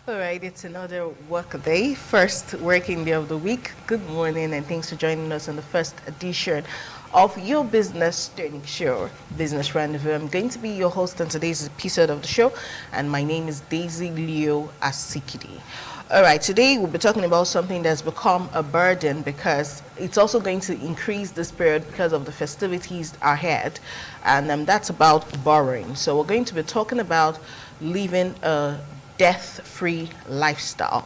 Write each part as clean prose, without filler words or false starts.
All right, it's another work day, first working day of the week. Good morning, and thanks for joining us on the first edition of your business training show, Business Rendezvous. I'm going to be your host on today's episode of the show, and my name is Daisy Leo Asikidi. All right, today we'll be talking about something that's become a burden because it's also going to increase this period because of the festivities ahead, and that's about borrowing. So we're going to be talking about living a debt-free lifestyle.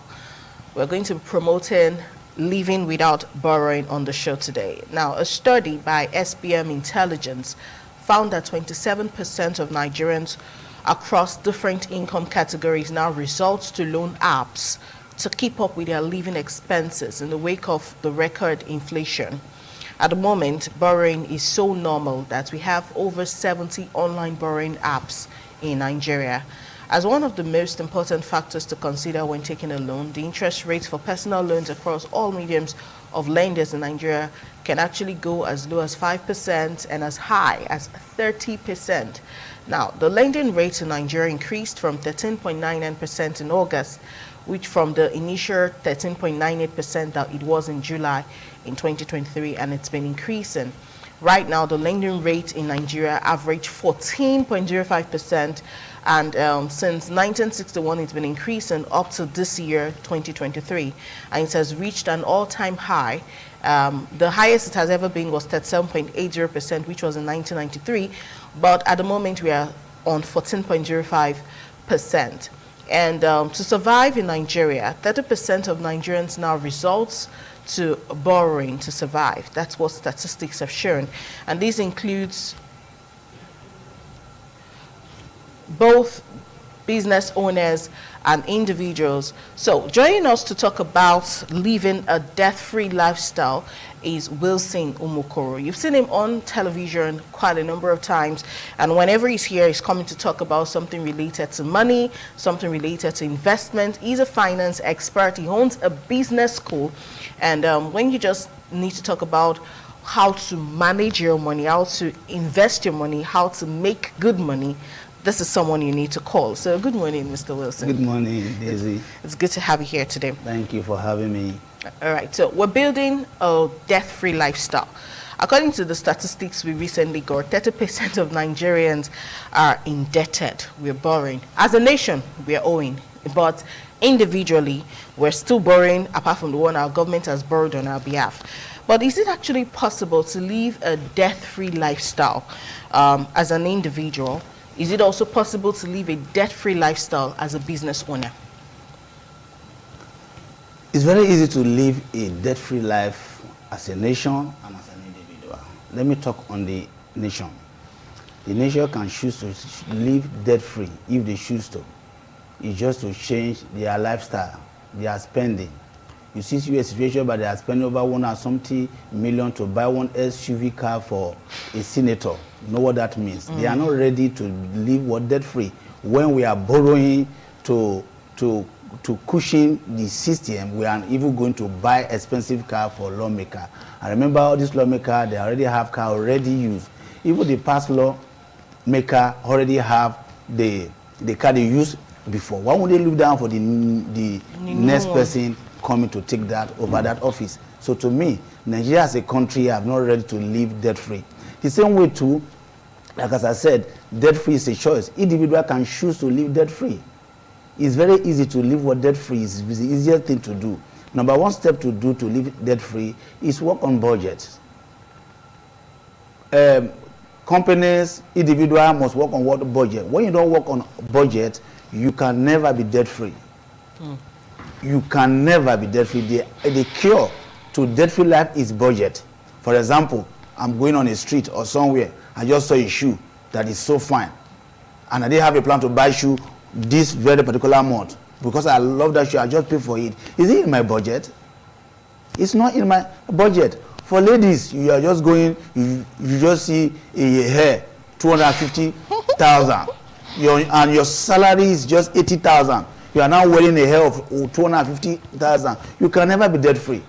We're going to be promoting living without borrowing on the show today. Now, a study by SBM Intelligence found that 27% of Nigerians across different income categories now resort to loan apps to keep up with their living expenses in the wake of the record inflation. At the moment, borrowing is so normal that we have over 70 online borrowing apps in Nigeria. As one of the most important factors to consider when taking a loan, the interest rates for personal loans across all mediums of lenders in Nigeria can actually go as low as 5% and as high as 30%. Now, the lending rate in Nigeria increased from 13.99% in August, which from the initial 13.98% that it was in July in 2023, and it's been increasing. Right now, the lending rate in Nigeria averaged 14.05%, and since 1961, it's been increasing up to this year, 2023, and it has reached an all-time high. The highest it has ever been was 37.80%, which was in 1993, but at the moment we are on 14.05%. And to survive in Nigeria, 30% of Nigerians now resort to borrowing to survive. That's what statistics have shown. And this includes both business owners and individuals. So joining us to talk about living a debt-free lifestyle is Wilson Umokoro. You've seen him on television quite a number of times, and whenever he's here, he's coming to talk about something related to money, something related to investment. He's a finance expert. He owns a business school, and when you just need to talk about how to manage your money, how to invest your money, how to make good money, this is someone you need to call. So good morning, Mr. Wilson. Good morning, Daisy. It's good to have you here today. Thank you for having me. All right, so we're building a debt-free lifestyle. According to the statistics we recently got, 30% of Nigerians are indebted. We're borrowing. As a nation, we're owing. But individually, we're still borrowing, apart from the one our government has borrowed on our behalf. But is it actually possible to live a debt-free lifestyle as an individual? Is it also possible to live a debt-free lifestyle as a business owner? It's very easy to live a debt-free life as a nation and as an individual. Let me talk on the nation. The nation can choose to live debt-free if they choose to. It's just to change their lifestyle, their spending. You see a situation where they are spending over 1 million to buy one SUV car for a senator. You know what that means? They are not ready to live what debt-free when we are borrowing to cushion the system. We are even going to buy expensive car for lawmaker. I remember all these lawmaker, they already have car already used. Even the past lawmaker already have the car they used before. Why would they look down for the next person coming to take that over that office? So to me, Nigeria as a country are not ready to live debt-free. The same way too, like as I said, debt-free is a choice. Individual can choose to live debt-free. It's very easy to live what debt-free is. It's the easiest thing to do. Number one step to do to live debt-free is work on budget. Companies, individual must work on what budget. When you don't work on budget, you can never be debt-free. You can never be debt-free. The cure to debt-free life is budget. For example, I'm going on a street or somewhere, I just saw a shoe that is so fine, and I didn't have a plan to buy shoe this very particular month because I love that shoe. I just pay for it. Is it in my budget? It's not in my budget. For ladies, you are just going, you just see a hair 250,000, and your salary is just 80,000. You are now wearing a hair of 250,000. You can never be debt free.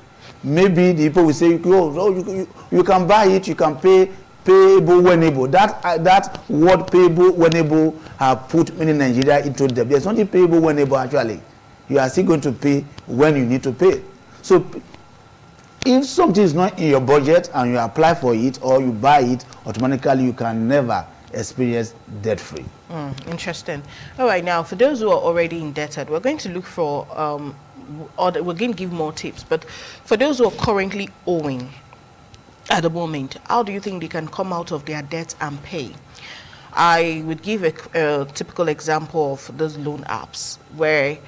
Maybe the people will say, oh, you can buy it, you can pay payable whenable. That word payable whenable have put many Nigeria into debt. There's nothing payable whenable actually. You are still going to pay when you need to pay. So if something is not in your budget and you apply for it or you buy it, automatically you can never experience debt-free. Interesting. All right, now for those who are already indebted, we're going to look for, we're going to give more tips, but for those who are currently owing at the moment, how do you think they can come out of their debt and pay? I would give a typical example of those loan apps where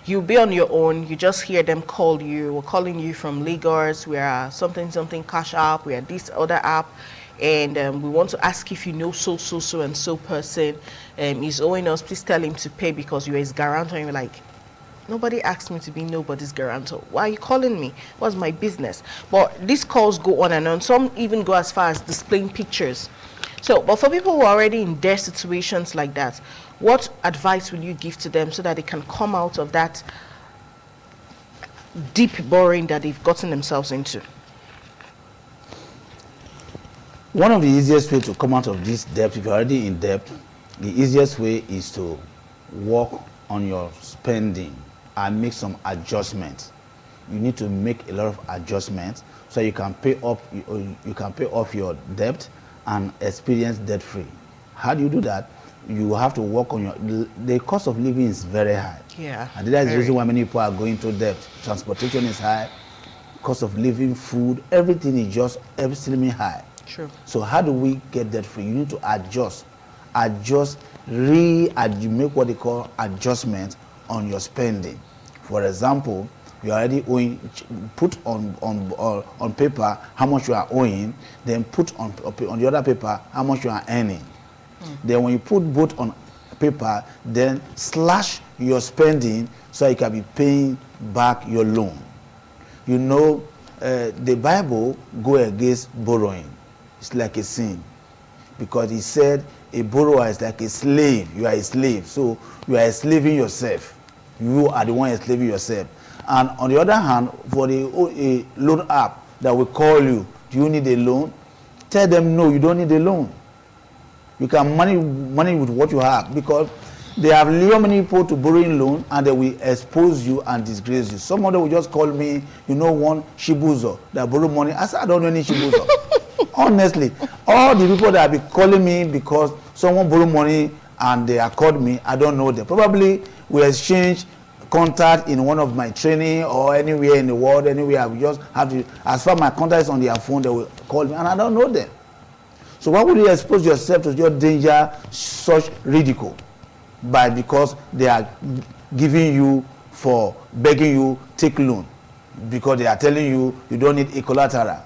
you'll be on your own, you just hear them call you, we're calling you from Lagos, we are something cash app, we are this other app, and we want to ask if you know so and so person is owing us, please tell him to pay because you are his guarantor. And you're like, nobody asked me to be nobody's guarantor. Why are you calling me? What's my business? But these calls go on and on. Some even go as far as displaying pictures. So, but for people who are already in their situations like that, what advice will you give to them so that they can come out of that deep borrowing that they've gotten themselves into? One of the easiest ways to come out of this debt, if you're already in debt, the easiest way is to work on your spending and make some adjustments. You need to make a lot of adjustments so you can pay off your debt and experience debt free. How do you do that? You have to work on the cost of living is very high. Yeah. And that's the reason why many people are going to debt. Transportation is high, cost of living, food, everything is just extremely high. True. So how do we get debt free? You need to make what they call adjustments on your spending. For example, you are already owing, put on paper how much you are owing, then put on the other paper how much you are earning. Then when you put both on paper, then slash your spending so you can be paying back your loan. You know, the Bible go against borrowing. It's like a sin, because he said a borrower is like a slave. You are a slave, so you are enslaving yourself. You are the one enslaving yourself. And on the other hand, for the loan app that will call you, do you need a loan? Tell them no, you don't need a loan. You can money with what you have, because they have lured many people to borrowing loan and they will expose you and disgrace you. Some of them will just call me, one shibuzo that borrow money. I said, I don't know any shibuzo. Honestly, all the people that have been calling me because someone borrow money and they have called me, I don't know them. Probably we exchange contact in one of my training or anywhere in the world, anywhere. I will just have to, as far as my contact is on their phone, they will call me and I don't know them. So why would you expose yourself to your danger, such ridicule? Because they are giving you for begging you take loan, because they are telling you you don't need a collateral.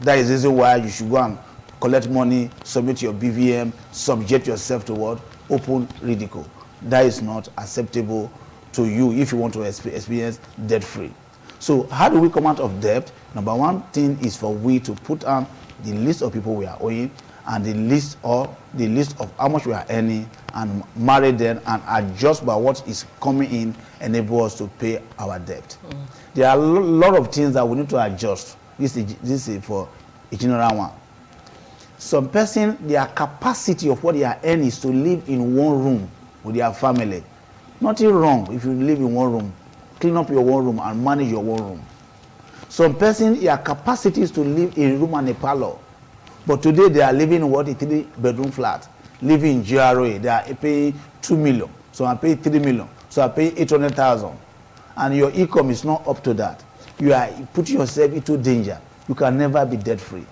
That is the reason why you should go and collect money, submit your BVM, subject yourself to what? Open ridicule. That is not acceptable to you if you want to experience debt free. So how do we come out of debt? Number one thing is for we to put on the list of people we are owing and the list of how much we are earning, and marry them and adjust by what is coming in, enable us to pay our debt. There are a lot of things that we need to adjust. This is for a general one. Some person, their capacity of what they are earning is to live in one room with their family. Nothing wrong if you live in one room. Clean up your one room and manage your one room. Some person, their capacity is to live in a room and a parlor. But today they are living in what? A 3-bedroom flat. Living in GRA. They are paying 2 million. So I pay 3 million. So I pay 800,000. And your income is not up to that. You are putting yourself into danger. You can never be debt free.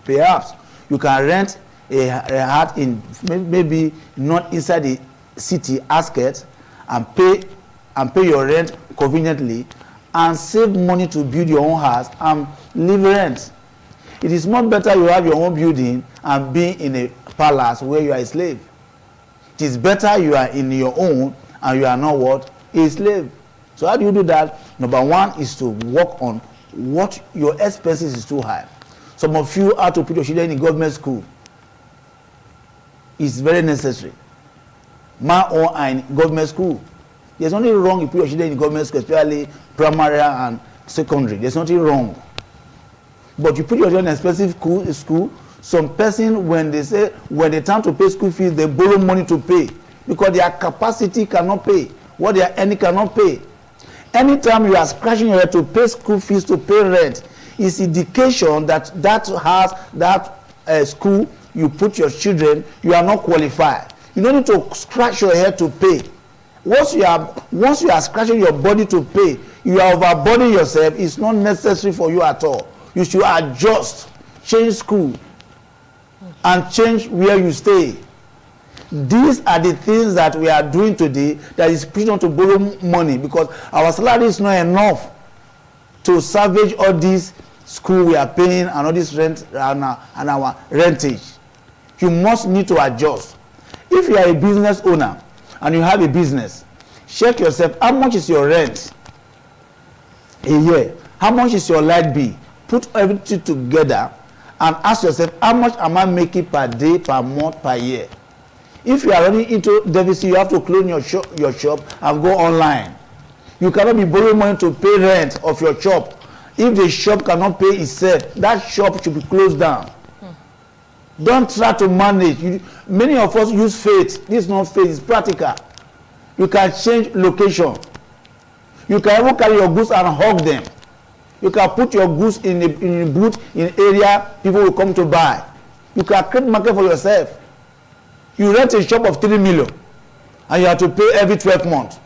Perhaps you can rent a hut in maybe not inside the city outskirts and pay your rent conveniently and save money to build your own house and live rent. It is much better you have your own building and be in a palace where you are a slave. It is better you are in your own and you are not what? A slave. So how do you do that? Number one is to work on what your expenses is too high. Some of you have to put your children in government school. It's very necessary. My own are in government school. There's nothing wrong if you put your children in government school, especially primary and secondary. There's nothing wrong. But you put your children in expensive school, some person when they time to pay school fees, they borrow money to pay because their capacity cannot pay. what they are earning cannot pay. Anytime you are scratching your head to pay school fees, to pay rent, it's indication that school you put your children, you are not qualified. You don't need to scratch your head to pay. Once you are scratching your body to pay, you are overburdening yourself. It's not necessary for you at all. You should adjust, change school, and change where you stay. These are the things that we are doing today that is pushing on to borrow money, because our salary is not enough to salvage all this school we are paying and all this rent and our rentage. You must need to adjust. If you are a business owner and you have a business, check yourself. How much is your rent a year? How much is your light bill? Put everything together and ask yourself, how much am I making per day, per month, per year? If you are running into deficit, you have to close your shop and go online. You cannot be borrowing money to pay rent of your shop. If the shop cannot pay itself, that shop should be closed down. Don't try to manage. Many of us use faith. This is not faith, it's practical. You can change location. You can even carry your goods and hug them. You can put your goods in a booth in area people will come to buy. You can create market for yourself. You rent a shop of 3 million and you have to pay every 12 months.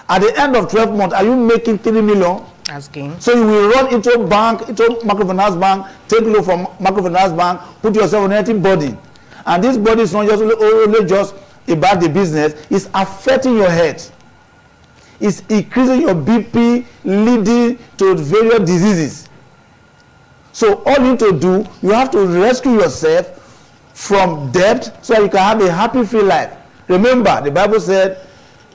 At the end of 12 months, are you making 3 million? As gain. So you will run into microfinance bank, take loan from microfinance bank, put yourself on anything burden. And this burden is not just only just about the business, it's affecting your health. It's increasing your BP, leading to various diseases. So all you need to do, you have to rescue yourself from debt so that you can have a happy, free life. Remember, the Bible said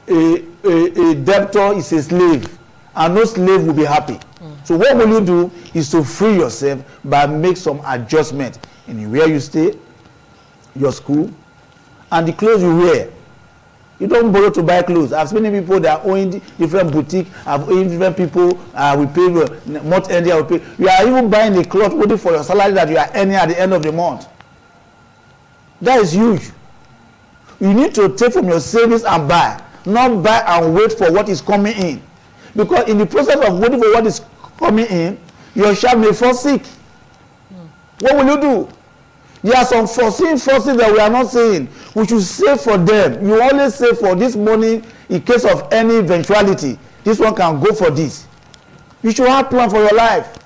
a debtor is a slave, and no slave will be happy. So what will you do is to free yourself by make some adjustment in where you stay, your school, and the clothes you wear. You don't borrow to buy clothes. I've seen many people that are owning different boutiques, I've owned different people, we pay month end, we pay. You are even buying the clothes waiting for your salary that you are earning at the end of the month. That is huge. You need to take from your savings and buy, not buy and wait for what is coming in. Because in the process of waiting for what is coming in, your child may fall sick. What will you do? There are some foreseen forces that we are not saying. We should save for them. You always save for this money in case of any eventuality. This one can go for this. You should have a plan for your life.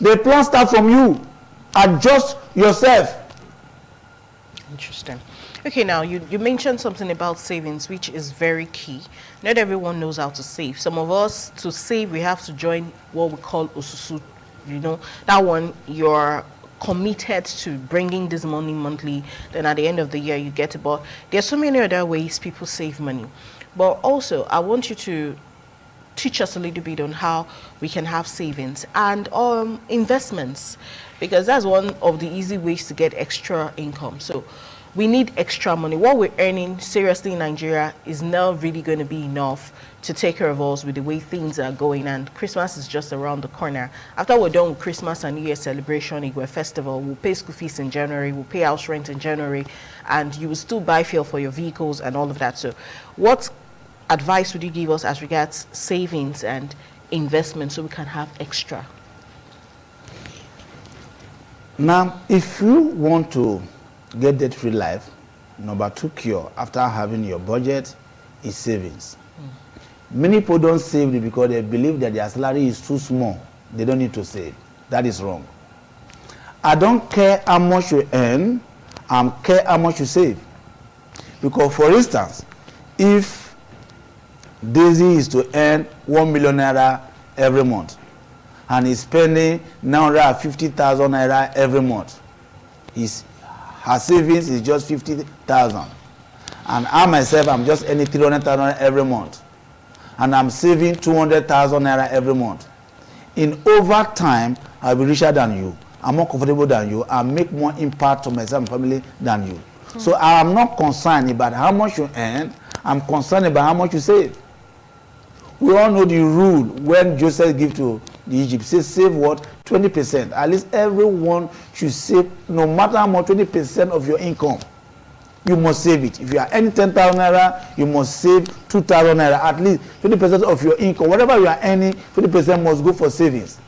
The plan starts from you. Adjust yourself. Interesting. Okay, now you mentioned something about savings, which is very key. Not everyone knows how to save. Some of us, to save, we have to join what we call Osusu. You know, that one, you're committed to bringing this money monthly, then at the end of the year you get it. But there's so many other ways people save money. But also, I want you to teach us a little bit on how we can have savings and investments, because that's one of the easy ways to get extra income. So we need extra money. What we're earning seriously in Nigeria is not really going to be enough to take care of us with the way things are going, and Christmas is just around the corner. After we're done with Christmas and New Year celebration, Igwe festival, we'll pay school fees in January, we'll pay house rent in January, and you will still buy fuel for your vehicles and all of that. So what advice would you give us as regards savings and investment so we can have extra? Now, if you want to get debt-free life, number 2 cure after having your budget is savings. Many people don't save because they believe that their salary is too small. They don't need to save. That is wrong. I don't care how much you earn, I care how much you save. Because for instance, if Daisy is to earn 1 million naira every month and is spending 950,000 naira every month, her savings is just 50,000. And I myself, I'm just earning 300,000 every month. And I'm saving 200,000 naira every month. In over time, I'll be richer than you. I'm more comfortable than you. I make more impact on myself and family than you. So I am not concerned about how much you earn. I'm concerned about how much you save. We all know the rule when Joseph gave to the Egypt. Says save what? 20%. At least everyone should save, no matter how much, 20% of your income. you must save it. If you are earning 10,000 naira, you must save 2,000 naira. At least 50% of your income, whatever you are earning, 50% must go for savings.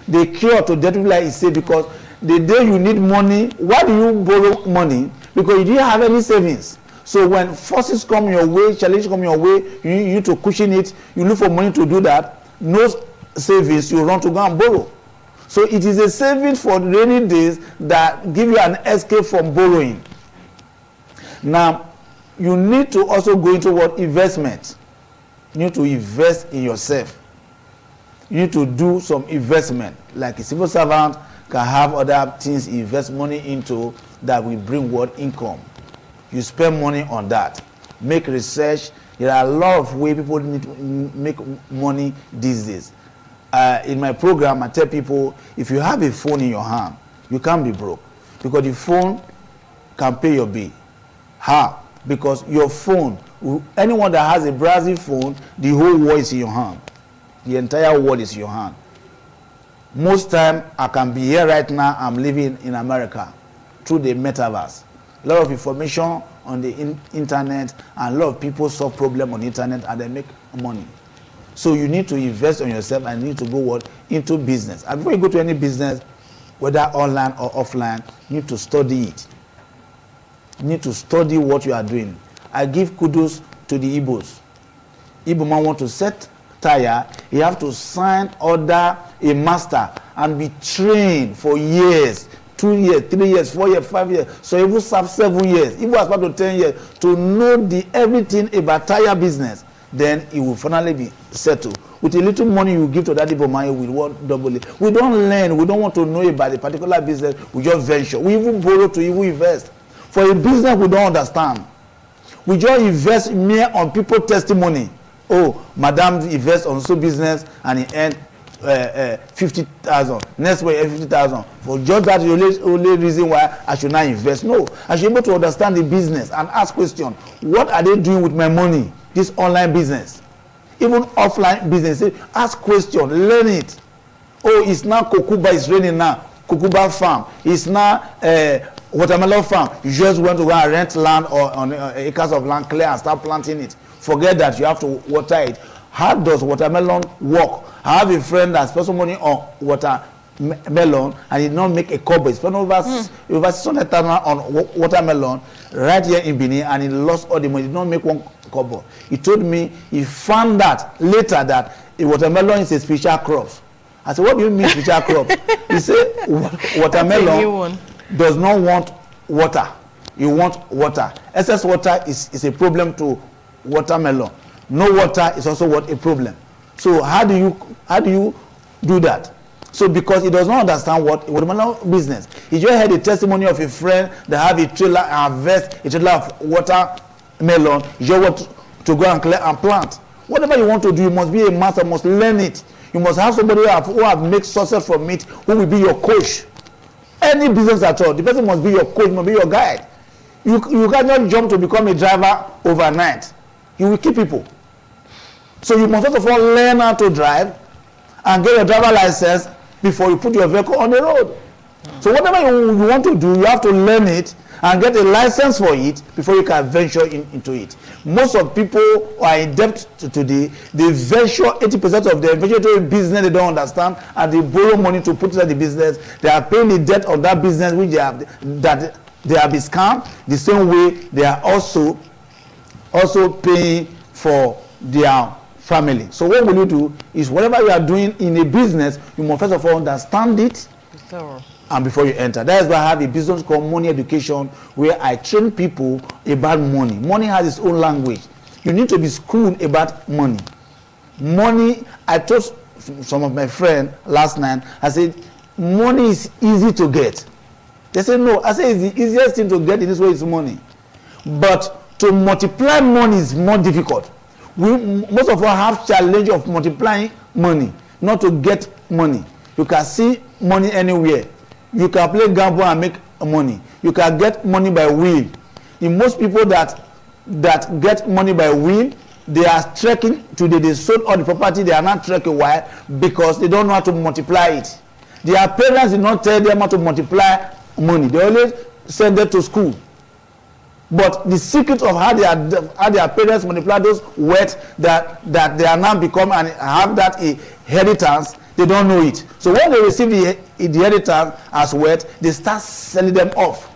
The cure to debt relief is saved, because the day you need money, why do you borrow money? Because you didn't have any savings. So when forces come your way, challenges come your way, you need to cushion it, you look for money to do that, no savings, you run to go and borrow. So it is a savings for rainy days that give you an escape from borrowing. Now, you need to also go into what? Investment. You need to invest in yourself. You need to do some investment. Like a civil servant can have other things invest money into that will bring what? Income. You spend money on that. Make research. There are a lot of ways people need to make money these days. In my program, I tell people, if you have a phone in your hand, you can't be broke, because the phone can pay your bill. How? Because your phone, anyone that has a Brazil phone, the whole world is in your hand. The entire world is in your hand. Most time, I can be here right now, I'm living in America through the metaverse. A lot of information on the internet, and a lot of people solve problems on the internet and they make money. So you need to invest on yourself and you need to go what? Into business. And before you go to any business, whether online or offline, you need to study it. You need to study what you are doing. I give kudos to the Igbos. Igbo man want to set tire, he have to sign, order a master and be trained for years, 2 years, 3 years, 4 years, 5 years. So he will serve 7 years. If he was about to 10 years to know everything about tire business, then it will finally be settled. With a little money you give to that Igbo man, we will double it. We don't learn, we don't want to know about a particular business, we just venture. We even borrow to even invest. For a business we don't understand, we just invest mere on people's testimony. Oh, madam invest on so business and he earned 50,000. Next way 50,000. For just that the only reason why I should not invest. No, I should be able to understand the business and ask questions. What are they doing with my money? This online business, even offline business. Ask questions, learn it. Oh, it's now Kokuba, it's raining now. Kokuba farm. It's now watermelon farm. You just want to go and rent land or on acres of land, clear and start planting it. Forget that you have to water it. How does watermelon work? I have a friend that spent some money on watermelon and he did not make a kobo. He spent over 600,000 on watermelon right here in Benin and he lost all the money. He did not make one kobo. He told me he found that later that a watermelon is a special crop. I said, what do you mean special crop? He said watermelon does not want water. You want water. Excess water is a problem to watermelon. No water is also what a problem. So how do you do that? So because he does not understand what watermelon business. He just had a testimony of a friend that have a trailer and harvest a trailer of watermelon. You just want to go and clear and plant. Whatever you want to do, you must be a master, must learn it. You must have somebody who have made success from it, who will be your coach. Any business at all, the person must be your coach, must be your guide. You cannot jump to become a driver overnight. You will keep people. So you must first of all learn how to drive and get your driver license before you put your vehicle on the road. So whatever you want to do, you have to learn it and get a license for it before you can venture into it. Most of people who are in debt today, they venture 80% of their venture into a business they don't understand, and they borrow money to put inside the business. They are paying the debt of that business which they have been scammed. The same way they are also paying for their family. So what will you do is whatever you are doing in a business, you must first of all understand it. And before you enter. That is why I have a business called Money Education, where I train people about money. Money has its own language. You need to be schooled about money. Money, I told some of my friends last night, I said, money is easy to get. They said, no. I said, it's the easiest thing to get in this way is money. But to multiply money is more difficult. Most of us have challenge of multiplying money, not to get money. You can see money anywhere. You can play gamble and make money. You can get money by will. In most people that get money by will, they are trekking today. They sold all the property. They are not trekking. Why? Because they don't know how to multiply it. Their parents did not tell them how to multiply money. They always send them to school. But the secret of how their parents multiply those wealth that they are now become and have that inheritance, they don't know it. So when they receive the inheritance as wealth, they start selling them off.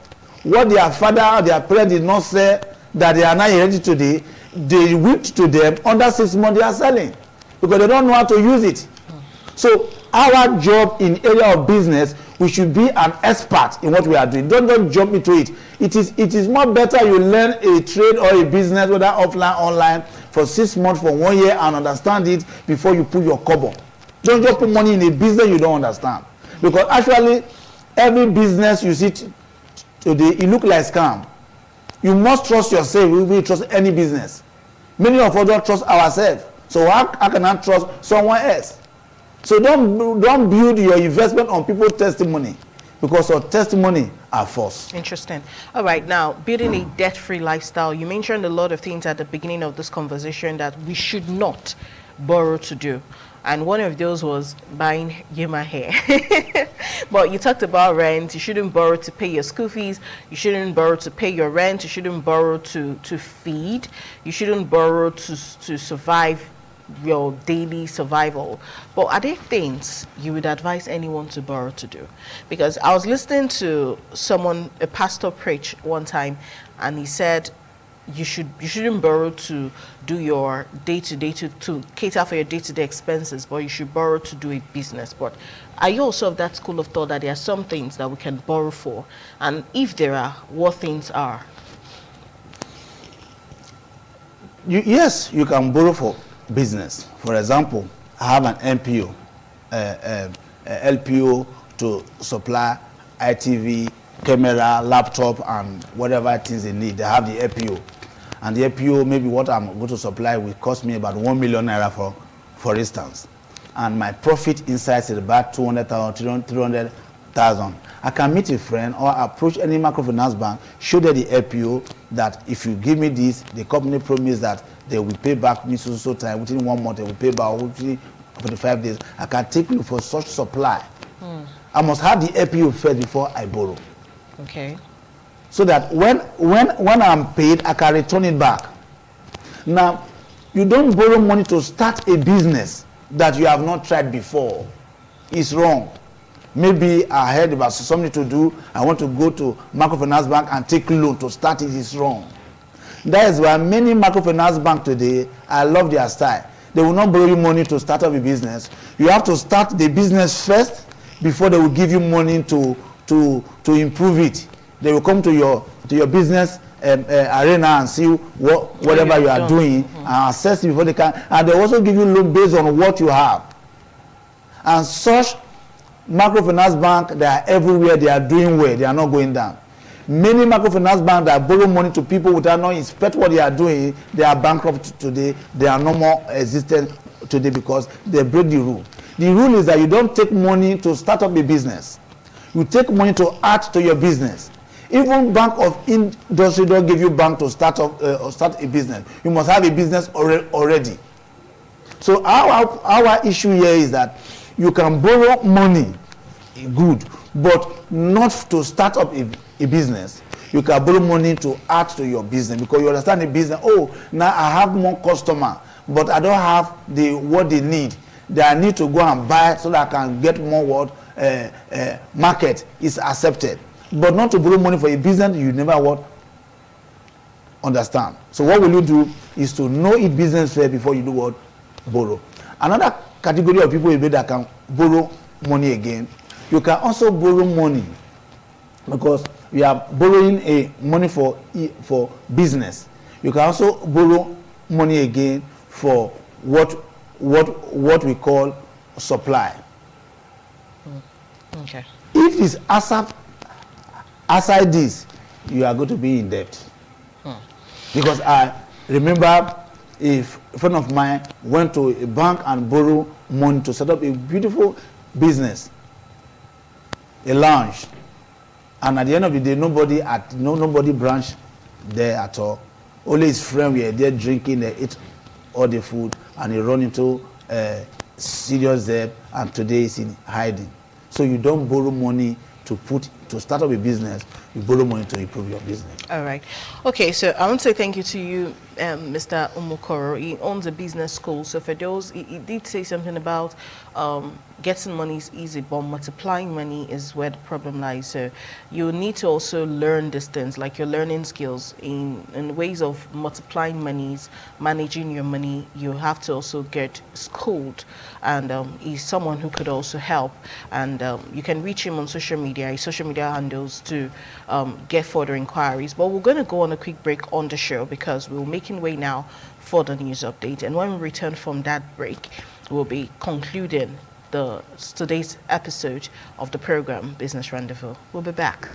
What their father or their parents did not sell that they are now inherited today, they whipped to them under 6 months they are selling because they don't know how to use it. So our job in area of business, we should be an expert in what we are doing. Don't jump into it. It is more better you learn a trade or a business, whether offline, online, for 6 months, for 1 year, and understand it before you put your cover. Don't just put money in a business you don't understand. Because actually, every business you see today, it look like scam. You must trust yourself. We will trust any business. Many of us don't trust ourselves. So how can I trust someone else? So don't build your investment on people's testimony, because your testimony are false. Interesting. All right, now building a debt-free lifestyle. You mentioned a lot of things at the beginning of this conversation that we should not borrow to do, and one of those was buying Yema hair. But you talked about rent. You shouldn't borrow to pay your school fees. You shouldn't borrow to pay your rent. You shouldn't borrow to feed. You shouldn't borrow to survive your daily survival. But are there things you would advise anyone to borrow to do? Because I was listening to a pastor preach one time, and he said you shouldn't borrow to do your day-to-day to cater for your day-to-day expenses, but you should borrow to do a business. But are you also of that school of thought that there are some things that we can borrow for? And if there are, what things are? Yes, you can borrow for business. For example, I have an NPO, LPO to supply ITV, camera, laptop, and whatever things they need. They have the LPO. And the LPO, maybe what I'm going to supply will cost me about 1 million naira for instance. And my profit inside is about 200,000, 300,000. I can meet a friend or approach any microfinance bank, show them the LPO that if you give me this, the company promise that they will pay back me so time, within 1 month they will pay back within 45 days. I can take you for such supply. I must have the LPO first before I borrow. Okay. So that when I'm paid, I can return it back. Now, you don't borrow money to start a business that you have not tried before. It's wrong. Maybe I heard about something to do. I want to go to microfinance bank and take loan to start it. It's wrong. That is why many microfinance banks today, I love their style. They will not borrow you money to start up a business. You have to start the business first before they will give you money to improve it. They will come to your business arena and see whatever you are doing and assess it before they can. And they also give you loan based on what you have. And such microfinance bank, they are everywhere. They are doing well. They are not going down. Many microfinance banks that borrow money to people without not inspect what they are doing, they are bankrupt today. They are no more existent today because they break the rule. The rule is that you don't take money to start up a business. You take money to add to your business. Even Bank of Industry don't give you bank to start up or start a business. You must have a business already. So our issue here is that you can borrow money, good, but not to start up a business. You can borrow money to add to your business because you understand the business. Oh, now I have more customer, but I don't have what they need. I need to go and buy so that I can get more market is accepted. But not to borrow money for a business you never understand. So what will you do is to know it business first before you do what? Borrow. Another category of people that can borrow money again. You can also borrow money because you are borrowing money for business. You can also borrow money again for what we call supply. Okay. If it's aside this, you are going to be in debt. Because I remember a friend of mine went to a bank and borrowed money to set up a beautiful business, a lounge, and at the end of the day, nobody branch there at all. Only his friend were there drinking, they ate all the food, and he run into serious debt, and today he's in hiding. So you don't borrow money to put to start up a business, you borrow money to improve your business. All right. Okay, so I want to say thank you to you, Mr. Umukoro. He owns a business school. So for those, he did say something about getting money is easy, but multiplying money is where the problem lies. So you need to also learn these things, like your learning skills in ways of multiplying monies, managing your money. You have to also get schooled, and he's someone who could also help. And you can reach him on social media, his social media handles, to get further inquiries. But we're going to go on a quick break on the show because we're making way now for the news update. And when we return from that break, we'll be concluding today's episode of the program Business Rendezvous. We'll be back.